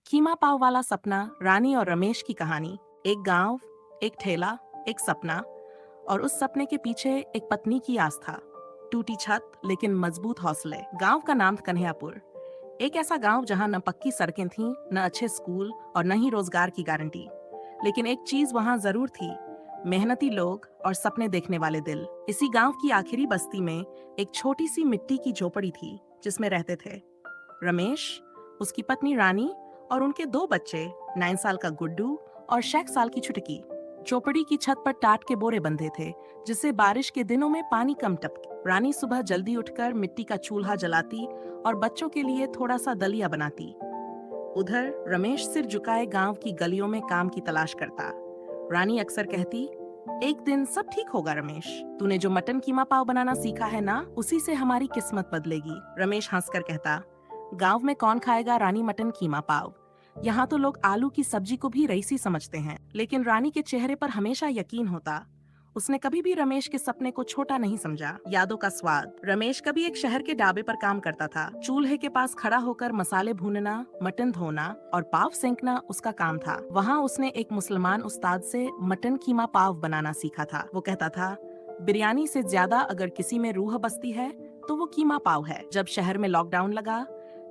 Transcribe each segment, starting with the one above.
कीमा पाव वाला सपना, रानी और रमेश की कहानी। एक गांव, एक ठेला, एक सपना, और उस सपने के पीछे एक पत्नी की आस्था। टूटी छत लेकिन मजबूत हौसले। गांव का नाम था कन्हैयापुर। एक ऐसा गांव जहां न पक्की सड़कें थीं, न अच्छे स्कूल और न ही रोजगार की गारंटी। लेकिन एक चीज वहां जरूर थी, मेहनती लोग और सपने देखने वाले दिल। इसी गांव की आखिरी बस्ती में एक छोटी सी मिट्टी की झोपड़ी थी जिसमें रहते थे रमेश, उसकी पत्नी रानी और उनके दो बच्चे, 9 साल का गुड्डू और 6 साल की छुटकी। चौपड़ी की छत पर टाट के बोरे बंधे थे, जिससे बारिश के दिनों में पानी कम टपके। रानी सुबह जल्दी उठकर मिट्टी का चूल्हा जलाती और बच्चों के लिए थोड़ा सा दलिया बनाती। उधर रमेश सिर झुकाए गांव की गलियों में काम की तलाश करता। रानी अक्सर कहती, एक दिन सब ठीक होगा रमेश, तूने जो मटन कीमा पाव बनाना सीखा है ना, उसी से हमारी किस्मत बदलेगी। रमेश हंसकर कहता, गांव में कौन खाएगा रानी मटन कीमा पाव? यहाँ तो लोग आलू की सब्जी को भी रईसी समझते हैं। लेकिन रानी के चेहरे पर हमेशा यकीन होता। उसने कभी भी रमेश के सपने को छोटा नहीं समझा। यादों का स्वाद। रमेश कभी एक शहर के ढाबे पर काम करता था। चूल्हे के पास खड़ा होकर मसाले भूनना, मटन धोना और पाव सेंकना उसका काम था। वहाँ उसने एक मुसलमान उस्ताद से मटन कीमा पाव बनाना सीखा था। वो कहता था, बिरयानी से ज्यादा अगर किसी में रूह बसती है तो वो कीमा पाव है। जब शहर में लॉकडाउन लगा,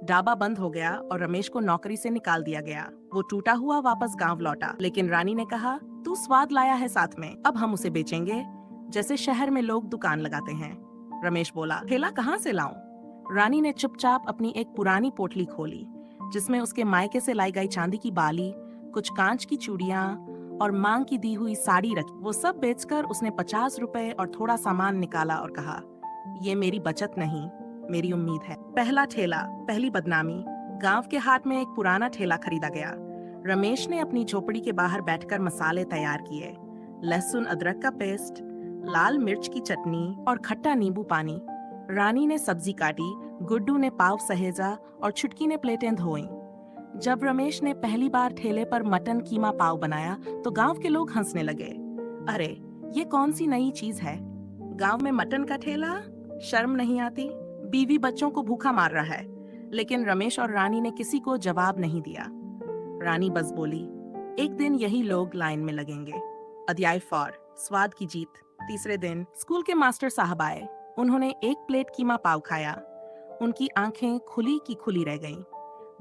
ढाबा बंद हो गया और रमेश को नौकरी से निकाल दिया गया। वो टूटा हुआ वापस गांव लौटा, लेकिन रानी ने कहा, तू स्वाद लाया है साथ में, अब हम उसे बेचेंगे जैसे शहर में लोग दुकान लगाते हैं। रमेश बोला, ठेला कहाँ से लाऊं? रानी ने चुपचाप अपनी एक पुरानी पोटली खोली, जिसमें उसके मायके से लाई गई चांदी की बाली, कुछ कांच की चूड़ियां और मांग की दी हुई साड़ी रखी। वो सब बेचकर उसने 50 रुपए और थोड़ा सामान निकाला और कहा, ये मेरी बचत नहीं, मेरी उम्मीद है। पहला ठेला, पहली बदनामी। गांव के हाट में एक पुराना ठेला खरीदा गया। रमेश ने अपनी झोपड़ी के बाहर बैठकर मसाले तैयार किए, लहसुन अदरक का पेस्ट, लाल मिर्च की चटनी और खट्टा नींबू पानी। रानी ने सब्जी काटी, गुड्डू ने पाव सहेजा और छुटकी ने प्लेटें धोई। जब रमेश ने पहली बार ठेले पर मटन कीमा पाव बनाया तो गांव के लोग हंसने लगे। अरे, ये कौन सी नई चीज है? गांव में मटन का ठेला? शर्म नहीं आती? बीवी बच्चों को भूखा मार रहा है। लेकिन रमेश और रानी ने किसी को जवाब नहीं दिया। रानी बस बोली, एक दिन यही लोग लाइन में लगेंगे। अध्याय 4, स्वाद की जीत। तीसरे दिन स्कूल के मास्टर साहब आए। उन्होंने एक प्लेट कीमा पाव खाया। उनकी आंखें खुली की खुली रह गईं।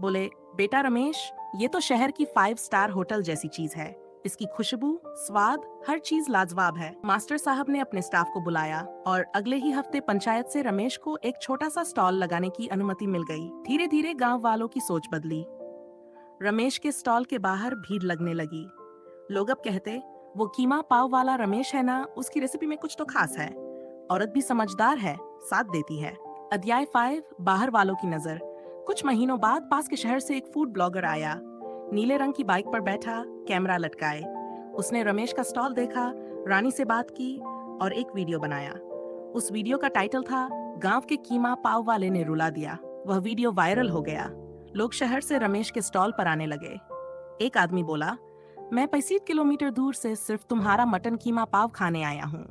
बोले, बेटा रमेश, ये तो शहर की 5 स्टार होटल जैसी चीज है। इसकी खुशबू, स्वाद, हर चीज लाजवाब है। मास्टर साहब ने अपने स्टाफ को बुलाया और अगले ही हफ्ते पंचायत से रमेश को एक छोटा सा स्टॉल लगाने की अनुमति मिल गई। धीरे धीरे गांव वालों की सोच बदली। रमेश के स्टॉल के बाहर भीड़ लगने लगी। लोग अब कहते, वो कीमा पाव वाला रमेश है ना, उसकी रेसिपी में कुछ तो खास है। औरत भी समझदार है, साथ देती है। अध्याय 5, बाहर वालों की नजर। कुछ महीनों बाद पास के शहर से एक फूड ब्लॉगर आया। नीले रंग की बाइक पर बैठा, कैमरा लटकाए। उसने रमेश का स्टॉल देखा, रानी से बात की और एक वीडियो बनाया। उस वीडियो का टाइटल था, गांव के कीमा पाव वाले ने रुला दिया। वह वीडियो वायरल हो गया। लोग शहर से रमेश के स्टॉल पर आने लगे। एक आदमी बोला, मैं 35 किलोमीटर दूर से सिर्फ तुम्हारा मटन कीमा पाव खाने आया हूँ।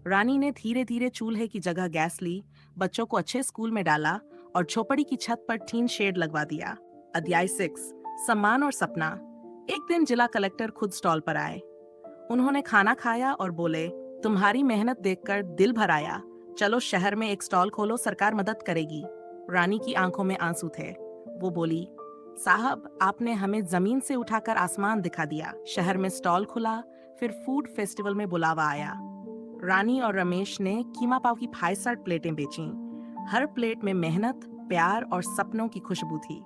रानी ने धीरे धीरे चूल्हे की जगह गैस ली, बच्चों को अच्छे स्कूल में डाला और झोपड़ी की छत पर टीन शेड लगवा दिया। अध्याय 6, सम्मान और सपना। एक दिन जिला कलेक्टर खुद स्टॉल पर आए। उन्होंने खाना खाया और बोले, तुम्हारी मेहनत देखकर दिल भर आया। चलो शहर में एक स्टॉल खोलो, सरकार मदद करेगी। रानी की आंखों में आंसू थे। वो बोली, साहब, आपने हमें जमीन से उठाकर आसमान दिखा दिया। शहर में स्टॉल खुला, फिर फूड फेस्टिवल में बुलावा आया। रानी और रमेश ने कीमा पाव की 5 प्लेटें बेचीं। हर प्लेट में मेहनत, प्यार और सपनों की खुशबू थी।